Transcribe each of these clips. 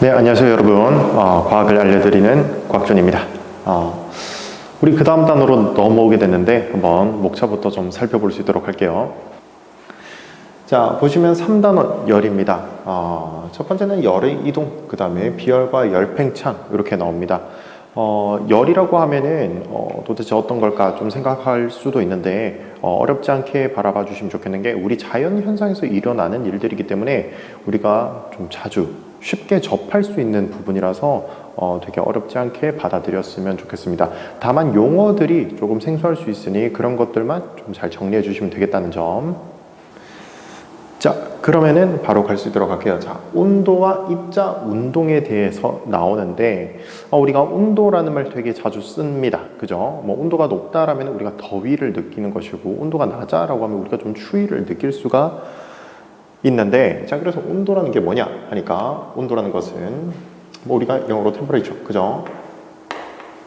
네, 안녕하세요 여러분. 과학을 알려드리는 곽준입니다. 우리 그 다음 단어로 넘어오게 됐는데 한번 목차부터 좀 살펴볼 수 있도록 할게요. 자, 보시면 3단원 열입니다. 첫 번째는 열의 이동, 그 다음에 비열과 열팽창 이렇게 나옵니다. 열이라고 하면은 도대체 어떤 걸까 좀 생각할 수도 있는데 어렵지 않게 바라봐 주시면 좋겠는 게 우리 자연 현상에서 일어나는 일들이기 때문에 우리가 좀 자주 쉽게 접할 수 있는 부분이라서 되게 어렵지 않게 받아들였으면 좋겠습니다. 다만 용어들이 조금 생소할 수 있으니 그런 것들만 좀 잘 정리해 주시면 되겠다는 점. 자, 그러면은 바로 갈 수 있도록 할게요. 자, 온도와 입자 운동에 대해서 나오는데 우리가 온도라는 말 되게 자주 씁니다. 그죠? 뭐 온도가 높다라면 우리가 더위를 느끼는 것이고 온도가 낮아라고 하면 우리가 좀 추위를 느낄 수가 있는데, 자, 그래서 온도라는 게 뭐냐 하니까 온도라는 것은 뭐 우리가 영어로 temperature, 그죠?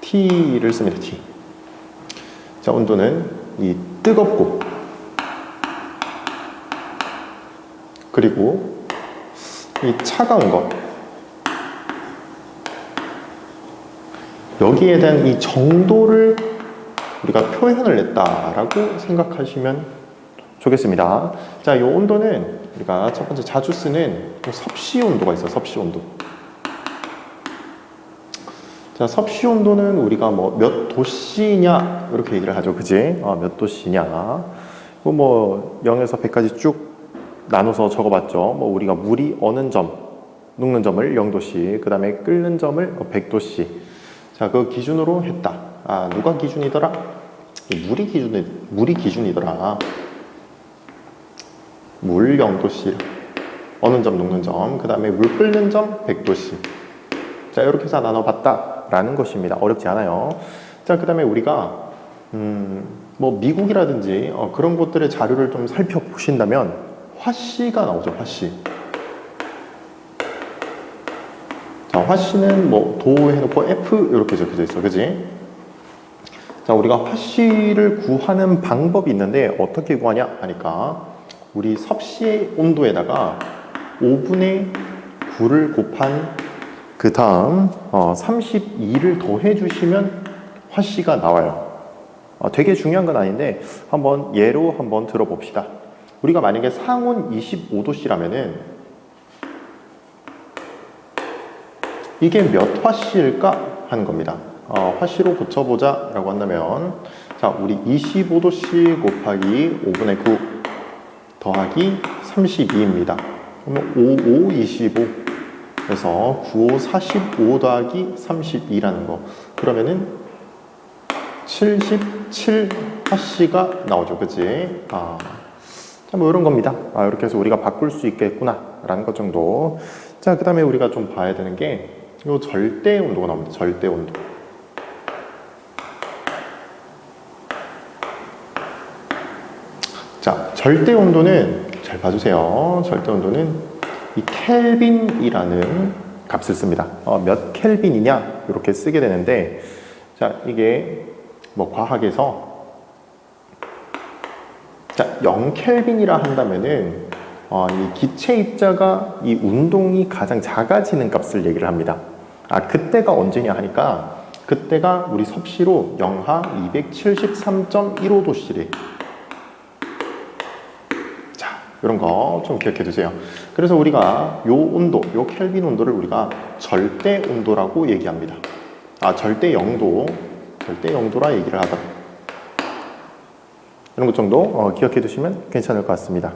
T를 씁니다. T. 자, 온도는 이 뜨겁고 그리고 이 차가운 것, 여기에 대한 이 정도를 우리가 표현을 했다라고 생각하시면 좋겠습니다. 자, 이 온도는 우리가 첫 번째 자주 쓰는 섭씨 온도가 있어요. 섭씨 온도. 자, 섭씨 온도는 우리가 뭐 몇 도씨냐 이렇게 얘기를 하죠. 그지? 몇 도씨냐. 뭐 0에서 100까지 쭉 나눠서 적어봤죠. 뭐 우리가 물이 어는 점, 녹는 점을 0도씨, 그 다음에 끓는 점을 100도씨. 자, 그 기준으로 했다. 누가 기준이더라? 물이 기준이더라. 물 0도씨, 어는 점, 녹는 점, 그 다음에 물 끓는 점 100도씨. 자, 이렇게 해서 나눠봤다라는 것입니다. 어렵지 않아요. 자, 그 다음에 우리가 뭐 미국이라든지 그런 곳들의 자료를 좀 살펴보신다면 화씨가 나오죠. 화씨. 자, 화씨는 뭐 도 해놓고 F 이렇게 적혀져 있어. 그지? 자, 우리가 화씨를 구하는 방법이 있는데 어떻게 구하냐 하니까 우리 섭씨의 온도에다가 5분의 9를 곱한 그 다음 32를 더해 주시면 화씨가 나와요. 되게 중요한 건 아닌데 한번 예로 한번 들어봅시다. 우리가 만약에 상온 25도씨라면은 이게 몇 화씨일까 하는 겁니다. 화씨로 고쳐보자 라고 한다면, 자, 우리 25도씨 곱하기 5분의 9 더하기 32입니다. 그러면 5, 5, 25 그래서 9, 5, 45 더하기 32라는 거. 그러면은 77 화씨가 나오죠. 그치? 자, 뭐 이런 겁니다. 이렇게 해서 우리가 바꿀 수 있겠구나 라는 것 정도. 자, 그 다음에 우리가 좀 봐야 되는 게 이 절대 온도가 나옵니다. 절대 온도. 자, 절대 온도는 잘 봐주세요. 절대 온도는 이 켈빈이라는 값을 씁니다. 몇 켈빈이냐 이렇게 쓰게 되는데, 자, 이게 뭐 과학에서 자, 0켈빈이라 한다면은 이 기체 입자가 이 운동이 가장 작아지는 값을 얘기를 합니다. 그때가 언제냐 하니까 그때가 우리 섭씨로 영하 273.15도씨래. 자, 이런 거 좀 기억해 두세요. 그래서 우리가 요 온도, 요 켈빈 온도를 우리가 절대 온도라고 얘기합니다. 절대 영도, 절대 영도라 얘기를 하다. 이런 것 정도 기억해 두시면 괜찮을 것 같습니다.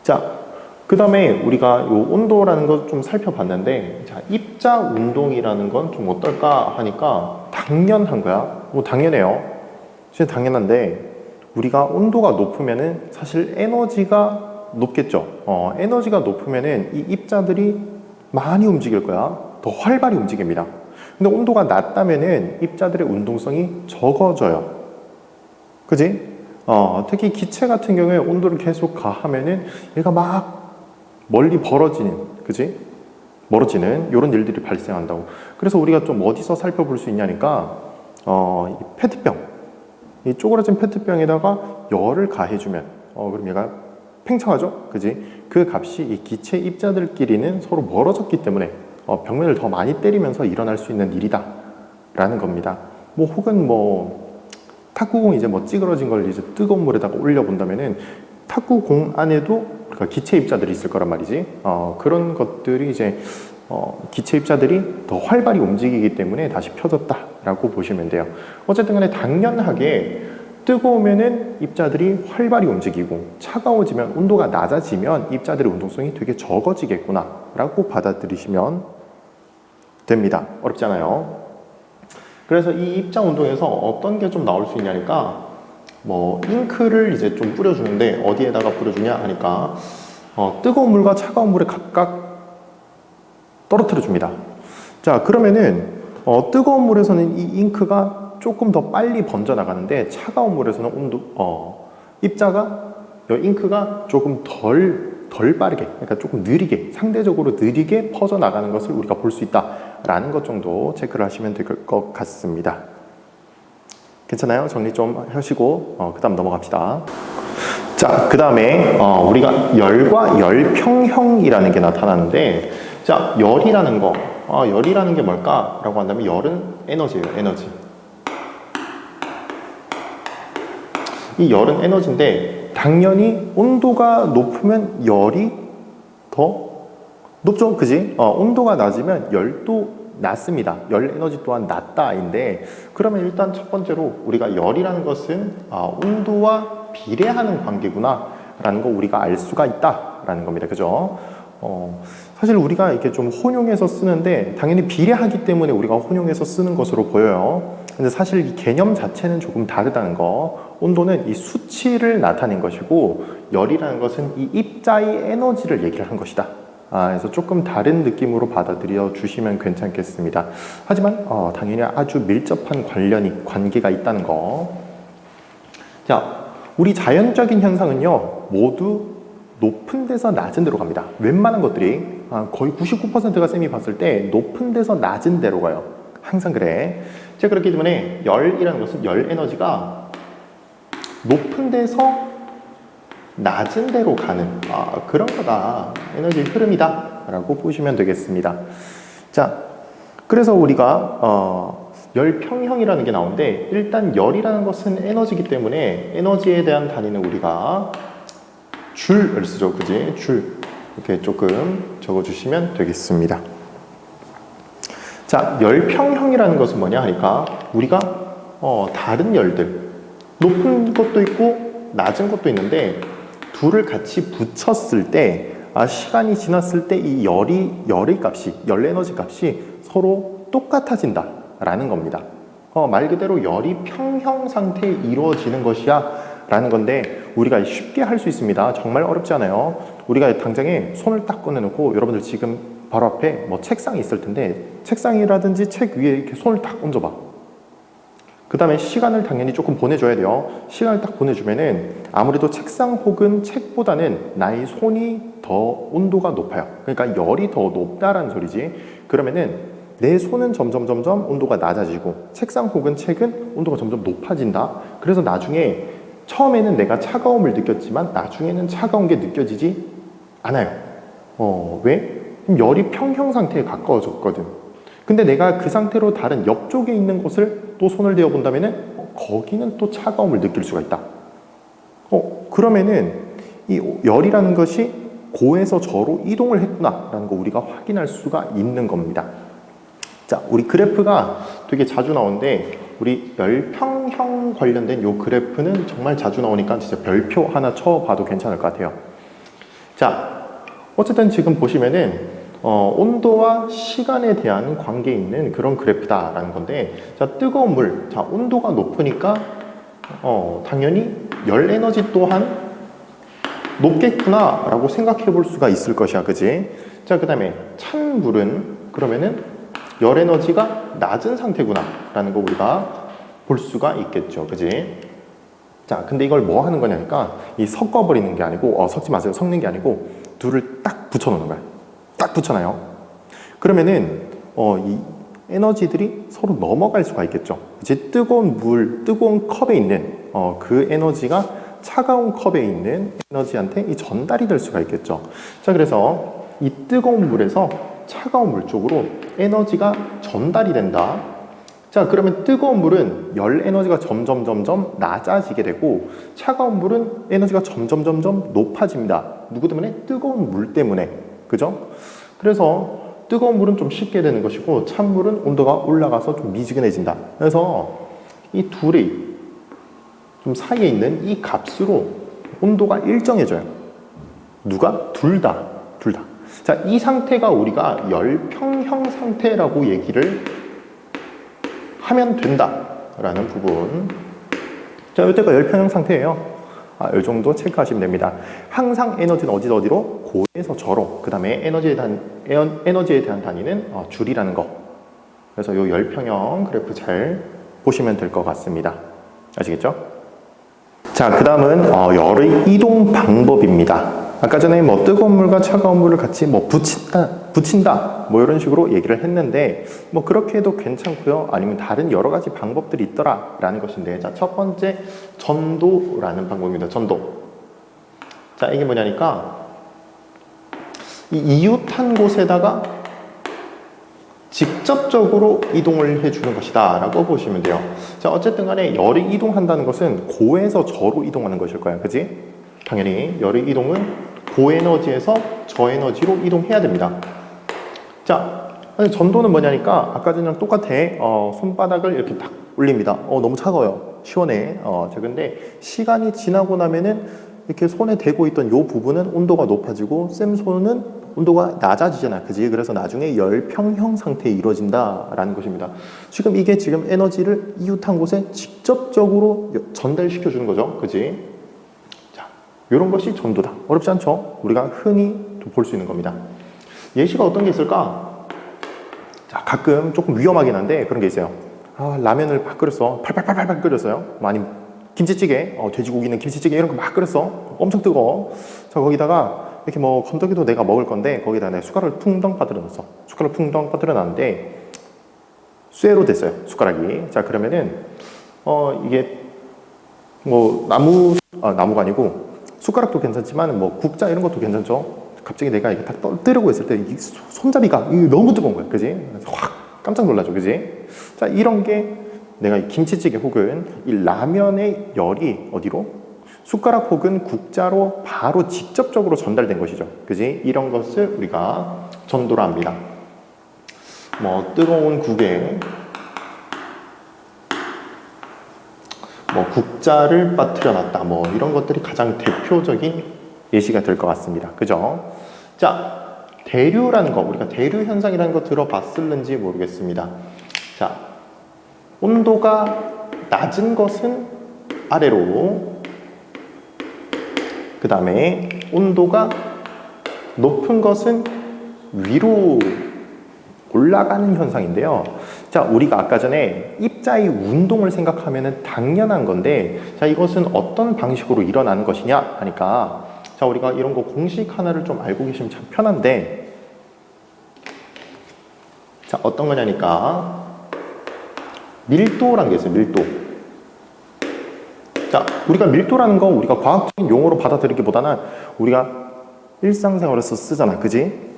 자, 그 다음에 우리가 요 온도라는 것 좀 살펴봤는데, 자, 입자 운동이라는 건 좀 어떨까 하니까 당연한 거야. 뭐 당연해요. 진짜 당연한데 우리가 온도가 높으면은 사실 에너지가 높겠죠. 에너지가 높으면은 이 입자들이 많이 움직일 거야. 더 활발히 움직입니다. 근데 온도가 낮다면은 입자들의 운동성이 적어져요. 그지? 특히 기체 같은 경우에 온도를 계속 가하면은 얘가 막 멀리 벌어지는, 그지? 멀어지는 이런 일들이 발생한다고. 그래서 우리가 좀 어디서 살펴볼 수 있냐니까 이 페트병, 이 쪼그라진 페트병에다가 열을 가해주면 그럼 얘가 팽창하죠? 그지? 그 값이 이 기체 입자들끼리는 서로 멀어졌기 때문에 벽면을 더 많이 때리면서 일어날 수 있는 일이다 라는 겁니다. 뭐 혹은 뭐 탁구공 이제 뭐 찌그러진 걸 이제 뜨거운 물에다가 올려본다면은 탁구공 안에도 그러니까 기체 입자들이 있을 거란 말이지. 그런 것들이 이제 기체 입자들이 더 활발히 움직이기 때문에 다시 펴졌다라고 보시면 돼요. 어쨌든 간에 당연하게 뜨거우면은 입자들이 활발히 움직이고 차가워지면 온도가 낮아지면 입자들의 운동성이 되게 적어지겠구나 라고 받아들이시면 됩니다. 어렵지 않아요. 그래서 이 입자 운동에서 어떤 게 좀 나올 수 있냐니까 뭐 잉크를 이제 좀 뿌려주는데 어디에다가 뿌려주냐 하니까 뜨거운 물과 차가운 물에 각각 떨어뜨려 줍니다. 자, 그러면은 뜨거운 물에서는 이 잉크가 조금 더 빨리 번져 나가는데 차가운 물에서는 입자가 잉크가 조금 덜 빠르게, 그러니까 조금 느리게, 상대적으로 느리게 퍼져 나가는 것을 우리가 볼 수 있다라는 것 정도 체크를 하시면 될 것 같습니다. 괜찮아요? 정리 좀 하시고 그 다음 넘어갑시다. 자, 그 다음에 우리가 열과 열평형이라는 게 나타나는데, 자, 열이라는 게 뭘까라고 한다면 열은 에너지예요. 에너지. 이 열은 에너지인데 당연히 온도가 높으면 열이 더 높죠, 그지? 온도가 낮으면 열도 낮습니다. 열 에너지 또한 낮다인데, 그러면 일단 첫 번째로 우리가 열이라는 것은 온도와 비례하는 관계구나 라는 거 우리가 알 수가 있다라는 겁니다. 그죠? 사실 우리가 이렇게 좀 혼용해서 쓰는데 당연히 비례하기 때문에 우리가 혼용해서 쓰는 것으로 보여요. 근데 사실 이 개념 자체는 조금 다르다는 거. 온도는 이 수치를 나타낸 것이고 열이라는 것은 이 입자의 에너지를 얘기를 한 것이다. 그래서 조금 다른 느낌으로 받아들여 주시면 괜찮겠습니다. 하지만 당연히 아주 밀접한 관계가 있다는 거. 자, 우리 자연적인 현상은요 모두 높은 데서 낮은 데로 갑니다. 웬만한 것들이 거의 99%가 쌤이 봤을 때 높은 데서 낮은 데로 가요. 항상 그래. 자, 그렇기 때문에 열이라는 것은 열 에너지가 높은 데서 낮은 데로 가는 그런 거다. 에너지 흐름이다 라고 보시면 되겠습니다. 자, 그래서 우리가 열평형이라는 게 나오는데, 일단 열이라는 것은 에너지이기 때문에 에너지에 대한 단위는 우리가 줄을 쓰죠. 그지? 줄. 이렇게 조금 적어주시면 되겠습니다. 자, 열평형이라는 것은 뭐냐 하니까 우리가 다른 열들, 높은 것도 있고 낮은 것도 있는데 둘을 같이 붙였을 때 시간이 지났을 때 이 열의 값이, 열 에너지 값이 서로 똑같아진다 라는 겁니다. 말 그대로 열이 평형 상태에 이루어지는 것이야 라는 건데, 우리가 쉽게 할 수 있습니다. 정말 어렵지 않아요. 우리가 당장에 손을 딱 꺼내놓고, 여러분들 지금 바로 앞에 뭐 책상이 있을 텐데 책상이라든지 책 위에 이렇게 손을 딱 얹어봐. 그 다음에 시간을 당연히 조금 보내줘야 돼요. 시간을 딱 보내주면은 아무래도 책상 혹은 책보다는 나의 손이 더 온도가 높아요. 그러니까 열이 더 높다라는 소리지. 그러면은 내 손은 점점 온도가 낮아지고 책상 혹은 책은 온도가 점점 높아진다. 그래서 나중에 처음에는 내가 차가움을 느꼈지만 나중에는 차가운 게 느껴지지 않아요. 왜? 열이 평형 상태에 가까워졌거든. 근데 내가 그 상태로 다른 옆쪽에 있는 곳을 또 손을 대어 본다면은 거기는 또 차가움을 느낄 수가 있다. 그러면은 이 열이라는 것이 고에서 저로 이동을 했구나라는 거 우리가 확인할 수가 있는 겁니다. 자, 우리 그래프가 되게 자주 나오는데 우리 열평형 관련된 요 그래프는 정말 자주 나오니까 진짜 별표 하나 쳐봐도 괜찮을 것 같아요. 자, 어쨌든 지금 보시면은 온도와 시간에 대한 관계에 있는 그런 그래프다라는 건데, 자, 뜨거운 물, 자, 온도가 높으니까 당연히 열 에너지 또한 높겠구나 라고 생각해 볼 수가 있을 것이야, 그지? 자, 그 다음에 찬 물은 그러면은 열 에너지가 낮은 상태구나 라는 거 우리가 볼 수가 있겠죠, 그지? 자, 근데 이걸 뭐 하는 거냐니까 이 섞어버리는 게 아니고 섞지 마세요. 섞는 게 아니고 둘을 딱 붙여놓는 거야. 딱 붙여놔요. 그러면은 이 에너지들이 서로 넘어갈 수가 있겠죠. 이제 뜨거운 물, 뜨거운 컵에 있는 그 에너지가 차가운 컵에 있는 에너지한테 이 전달이 될 수가 있겠죠. 자, 그래서 이 뜨거운 물에서 차가운 물 쪽으로 에너지가 전달이 된다. 자, 그러면 뜨거운 물은 열 에너지가 점점 낮아지게 되고 차가운 물은 에너지가 점점 높아집니다. 누구 때문에? 뜨거운 물 때문에. 그죠? 그래서 뜨거운 물은 좀 식게 되는 것이고 찬물은 온도가 올라가서 좀 미지근해진다. 그래서 이 둘이 좀 사이에 있는 이 값으로 온도가 일정해져요. 누가? 둘 다. 자, 이 상태가 우리가 열평형 상태라고 얘기를 하면 된다라는 부분. 자, 이때가 열평형 상태예요. 이 정도 체크하시면 됩니다. 항상 에너지는 어디로? 고에서 저로. 그 다음에 에너지에 대한 단위는 줄이라는 거. 그래서 이 열평형 그래프 잘 보시면 될 것 같습니다. 아시겠죠? 자, 그 다음은 열의 이동 방법입니다. 아까 전에 뭐 뜨거운 물과 차가운 물을 같이 뭐 붙인다 뭐 이런 식으로 얘기를 했는데 뭐 그렇게 해도 괜찮고요. 아니면 다른 여러 가지 방법들이 있더라라는 것인데, 자, 첫 번째 전도라는 방법입니다. 전도. 자, 이게 뭐냐니까 이 이웃한 곳에다가 직접적으로 이동을 해주는 것이다 라고 보시면 돼요. 자, 어쨌든 간에 열이 이동한다는 것은 고에서 저로 이동하는 것일 거야. 그지? 당연히 열의 이동은 고에너지에서 저에너지로 이동해야 됩니다. 자, 전도는 뭐냐니까 아까 전이랑 똑같아. 손바닥을 이렇게 딱 올립니다. 너무 차가워요. 시원해. 자, 근데 시간이 지나고 나면은 이렇게 손에 대고 있던 요 부분은 온도가 높아지고 쌤 손은 온도가 낮아지잖아. 그지? 그래서 나중에 열평형 상태에 이루어진다라는 것입니다. 이게 지금 에너지를 이웃한 곳에 직접적으로 전달시켜 주는 거죠. 그지? 이런 것이 전도다. 어렵지 않죠? 우리가 흔히 볼 수 있는 겁니다. 예시가 어떤 게 있을까? 자, 가끔 조금 위험하긴 한데 그런 게 있어요. 라면을 막 끓였어. 팔팔 끓였어요. 아니면 김치찌개, 돼지고기는 김치찌개 이런 거 막 끓였어. 엄청 뜨거워. 자, 거기다가 이렇게 뭐 건더기도 내가 먹을 건데 거기다 내가 숟가락을 풍덩 빠뜨려 넣었어. 숟가락을 풍덩 빠뜨려 놨는데 쇠로 됐어요. 숟가락이. 자, 그러면은 이게 뭐 나무가 아니고 숟가락도 괜찮지만 뭐 국자 이런 것도 괜찮죠. 갑자기 내가 이렇게 딱 떠뜨리고 있을 때 이 손잡이가 너무 뜨거운 거야. 그지? 그래서 확 깜짝 놀라죠. 그지? 자, 이런 게 내가 이 김치찌개 혹은 이 라면의 열이 어디로? 숟가락 혹은 국자로 바로 직접적으로 전달된 것이죠. 그지? 이런 것을 우리가 전도라 합니다. 뭐 뜨거운 국에 뭐 국자를 빠뜨려 놨다. 뭐 이런 것들이 가장 대표적인 예시가 될 것 같습니다. 그죠? 자, 대류라는 거, 우리가 대류 현상이라는 거 들어봤을는지 모르겠습니다. 자, 온도가 낮은 것은 아래로, 그 다음에 온도가 높은 것은 위로 올라가는 현상인데요. 자, 우리가 아까 전에 입자의 운동을 생각하면 당연한 건데, 자, 이것은 어떤 방식으로 일어나는 것이냐 하니까, 자, 우리가 이런 거 공식 하나를 좀 알고 계시면 참 편한데, 자, 어떤 거냐니까 밀도라는 게 있어요. 밀도. 자, 우리가 밀도라는 거 우리가 과학적인 용어로 받아들이기보다는 우리가 일상생활에서 쓰잖아. 그지?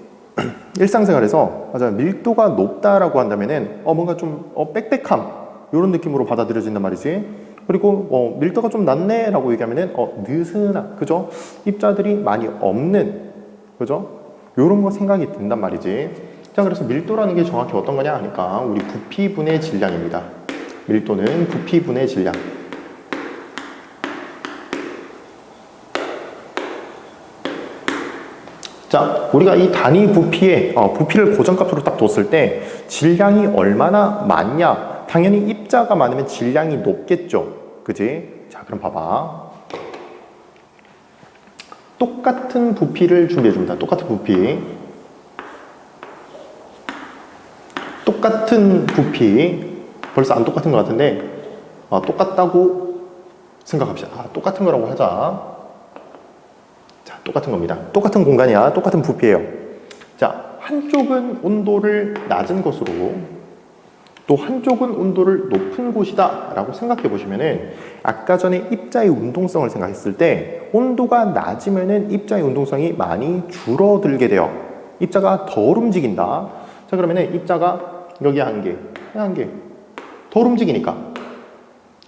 일상생활에서 맞아, 밀도가 높다라고 한다면은 뭔가 좀 빽빽함 이런 느낌으로 받아들여진단 말이지. 그리고 밀도가 좀 낮네라고 얘기하면은 느슨함, 그죠? 입자들이 많이 없는, 그죠? 이런 거 생각이 든단 말이지. 자, 그래서 밀도라는 게 정확히 어떤 거냐 하니까 우리 부피분의 질량입니다. 밀도는 부피분의 질량. 자, 우리가 이 단위 부피에 부피를 고정값으로 딱 뒀을 때 질량이 얼마나 많냐? 당연히 입자가 많으면 질량이 높겠죠. 그지? 자, 그럼 봐봐. 똑같은 부피를 준비해 줍니다. 똑같은 부피. 똑같은 부피. 벌써 안 똑같은 것 같은데 똑같다고 생각합시다. 똑같은 거라고 하자. 자, 똑같은 겁니다. 똑같은 공간이야. 똑같은 부피예요. 자, 한쪽은 온도를 낮은 것으로, 또 한쪽은 온도를 높은 곳이다 라고 생각해 보시면은 아까 전에 입자의 운동성을 생각했을 때 온도가 낮으면은 입자의 운동성이 많이 줄어들게 돼요. 입자가 덜 움직인다. 자, 그러면은 입자가 여기 한 개, 한 개 덜 움직이니까,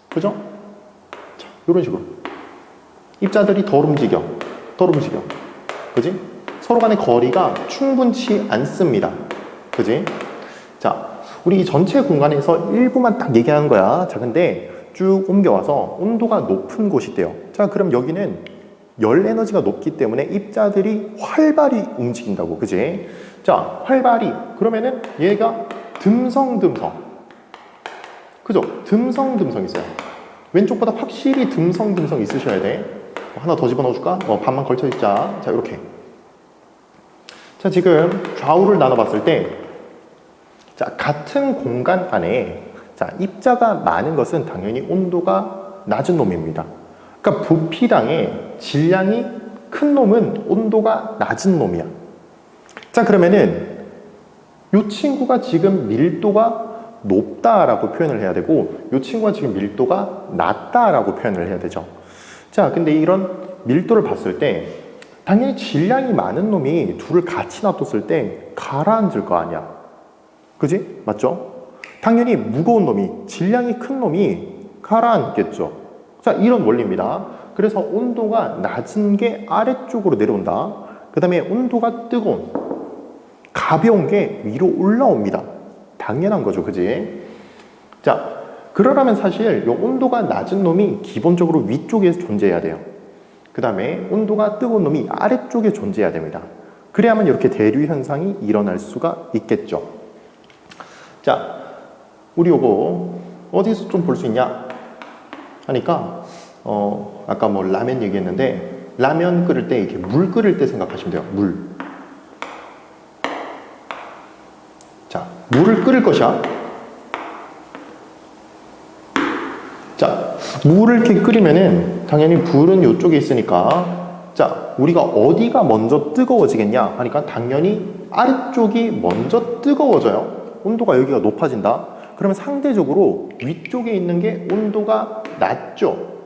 그죠? 자, 이런 식으로 입자들이 덜 움직여, 그지? 서로 간의 거리가 충분치 않습니다, 그지? 자, 우리 이 전체 공간에서 일부만 딱 얘기하는 거야. 자, 근데 쭉 옮겨와서 온도가 높은 곳이 있대요. 자, 그럼 여기는 열 에너지가 높기 때문에 입자들이 활발히 움직인다고, 그지? 자, 활발히. 그러면은 얘가 듬성듬성. 그죠? 듬성듬성 있어요. 왼쪽보다 확실히 듬성듬성 있으셔야 돼. 하나 더 집어넣어줄까? 반만 걸쳐있자. 자, 이렇게. 자, 지금 좌우를 나눠봤을 때, 자, 같은 공간 안에, 자, 입자가 많은 것은 당연히 온도가 낮은 놈입니다. 그러니까 부피당의 질량이 큰 놈은 온도가 낮은 놈이야. 자, 그러면은 이 친구가 지금 밀도가 높다라고 표현을 해야 되고, 이 친구가 지금 밀도가 낮다라고 표현을 해야 되죠. 자, 근데 이런 밀도를 봤을 때 당연히 질량이 많은 놈이 둘을 같이 놔뒀을 때 가라앉을 거 아니야. 그지? 맞죠? 당연히 무거운 놈이, 질량이 큰 놈이 가라앉겠죠. 자, 이런 원리입니다. 그래서 온도가 낮은 게 아래쪽으로 내려온다. 그 다음에 온도가 뜨거운, 가벼운 게 위로 올라옵니다. 당연한 거죠, 그지? 자, 그러려면 사실 이 온도가 낮은 놈이 기본적으로 위쪽에 존재해야 돼요. 그 다음에 온도가 뜨거운 놈이 아래쪽에 존재해야 됩니다. 그래야만 이렇게 대류 현상이 일어날 수가 있겠죠. 자, 우리 요거 어디서 좀 볼 수 있냐 하니까 아까 뭐 라면 얘기했는데, 라면 끓일 때 이렇게 물 끓일 때 생각하시면 돼요. 물. 자, 물을 끓일 것이야. 자, 물을 이렇게 끓이면은 당연히 불은 이쪽에 있으니까, 자, 우리가 어디가 먼저 뜨거워지겠냐 하니까 당연히 아래쪽이 먼저 뜨거워져요. 온도가 여기가 높아진다. 그러면 상대적으로 위쪽에 있는 게 온도가 낮죠.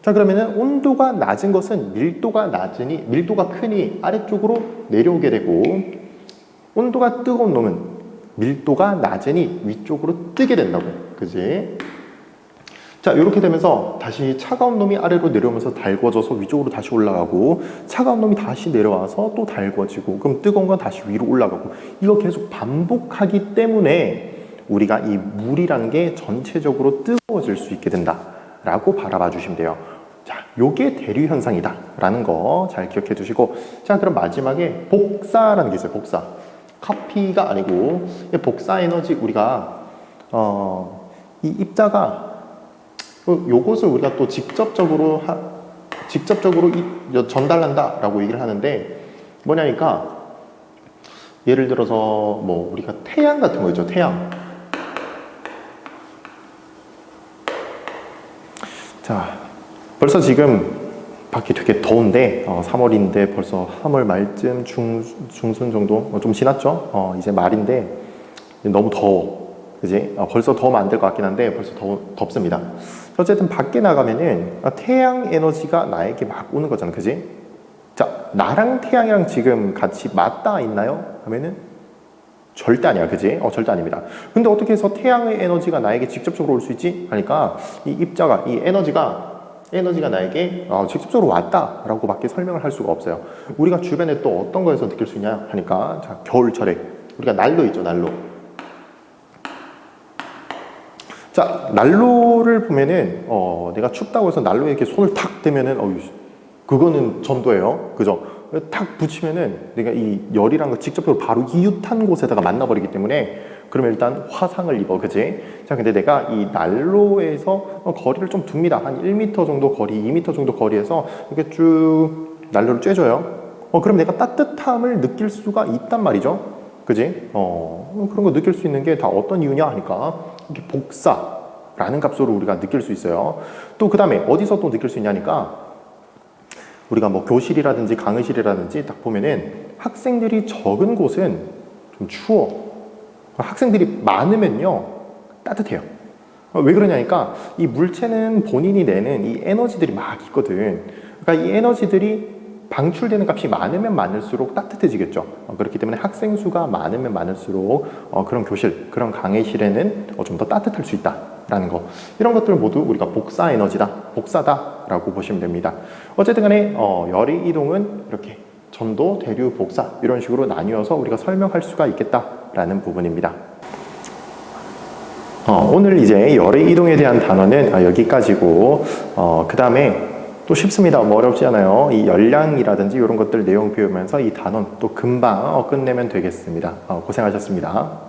자, 그러면은 온도가 낮은 것은 밀도가 낮으니, 밀도가 크니 아래쪽으로 내려오게 되고, 온도가 뜨거운 놈은 밀도가 낮으니 위쪽으로 뜨게 된다고, 그지? 자, 이렇게 되면서 다시 차가운 놈이 아래로 내려오면서 달궈져서 위쪽으로 다시 올라가고, 차가운 놈이 다시 내려와서 또 달궈지고, 그럼 뜨거운 건 다시 위로 올라가고, 이거 계속 반복하기 때문에 우리가 이 물이라는 게 전체적으로 뜨거워질 수 있게 된다라고 바라봐 주시면 돼요. 자, 요게 대류 현상이다 라는 거 잘 기억해 두시고, 자, 그럼 마지막에 복사라는 게 있어요. 복사. 커피가 아니고 복사 에너지. 우리가 이 입자가 요것을 우리가 또 직접적으로 전달한다 라고 얘기를 하는데, 뭐냐니까 예를 들어서 뭐 우리가 태양 같은 거 있죠. 태양. 자, 벌써 지금 밖이 되게 더운데 3월인데 벌써 3월 말쯤 중순 정도 좀 지났죠. 이제 말인데 너무 더워, 그지? 벌써 더우면 안 될 것 같긴 한데 벌써 덥습니다. 어쨌든 밖에 나가면은 태양 에너지가 나에게 막 오는 거잖아, 그지? 자, 나랑 태양이랑 지금 같이 맞닿아 있나요? 하면은 절대 아니야, 그지? 절대 아닙니다. 근데 어떻게 해서 태양의 에너지가 나에게 직접적으로 올 수 있지? 하니까 이 입자가, 이 에너지가 나에게 직접적으로 왔다라고 밖에 설명을 할 수가 없어요. 우리가 주변에 또 어떤 거에서 느낄 수 있냐 하니까, 자, 겨울철에 우리가 난로 있죠, 난로. 자, 난로를 보면은 내가 춥다고 해서 난로에 이렇게 손을 탁 대면은 그거는 전도예요, 그죠? 탁 붙이면은 내가 이 열이란 거 직접적으로 바로 이웃한 곳에다가 만나버리기 때문에, 그러면 일단 화상을 입어, 그지? 자, 근데 내가 이 난로에서 거리를 좀 둡니다. 한 1m 정도 거리, 2m 정도 거리에서 이렇게 쭉 난로를 쬐줘요. 그럼 내가 따뜻함을 느낄 수가 있단 말이죠, 그지? 그런 거 느낄 수 있는 게 다 어떤 이유냐 하니까, 이게 복사라는 값으로 우리가 느낄 수 있어요. 또 그 다음에 어디서 또 느낄 수 있냐니까, 우리가 뭐 교실이라든지 강의실이라든지 딱 보면은 학생들이 적은 곳은 좀 추워. 학생들이 많으면요, 따뜻해요. 왜 그러냐니까 이 물체는 본인이 내는 이 에너지들이 막 있거든. 그러니까 이 에너지들이 방출되는 값이 많으면 많을수록 따뜻해지겠죠. 그렇기 때문에 학생 수가 많으면 많을수록 그런 교실, 그런 강의실에는 좀 더 따뜻할 수 있다라는 거. 이런 것들 모두 우리가 복사 에너지다, 복사다라고 보시면 됩니다. 어쨌든 간에 열의 이동은 이렇게 전도, 대류, 복사 이런 식으로 나뉘어서 우리가 설명할 수가 있겠다라는 부분입니다. 오늘 이제 열의 이동에 대한 단어는 여기까지고 그 다음에 또 쉽습니다. 뭐 어렵지 않아요. 이 열량이라든지 이런 것들 내용 배우면서 이 단원 또 금방 끝내면 되겠습니다. 고생하셨습니다.